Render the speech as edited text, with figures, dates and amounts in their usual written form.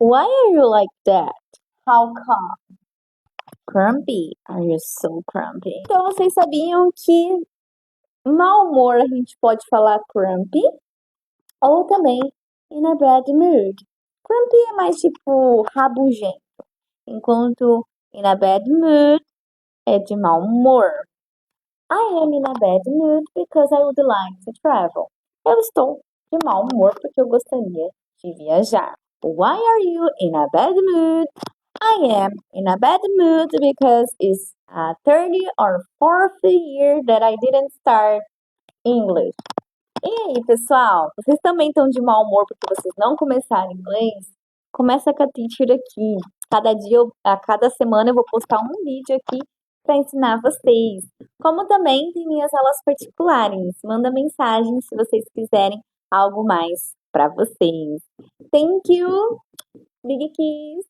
Why are you like that? How come? Grumpy? Are you so grumpy? Então, vocês sabiam que mau humor a gente pode falar grumpy ou também in a bad mood. Grumpy é mais tipo rabugento, enquanto in a bad mood é de mau humor. I am in a bad mood because I would like to travel. Eu estou de mau humor porque eu gostaria de viajar. Why are you in a bad mood? I am in a bad mood because it's a 30 or 40th year that I didn't start English. E aí, pessoal? Vocês também estão de mau humor porque vocês não começaram inglês? Começa com a teacher aqui. A cada semana eu vou postar um vídeo aqui para ensinar vocês. Como também tem minhas aulas particulares. Manda mensagem se vocês quiserem algo mais para vocês. Thank you. Big kiss.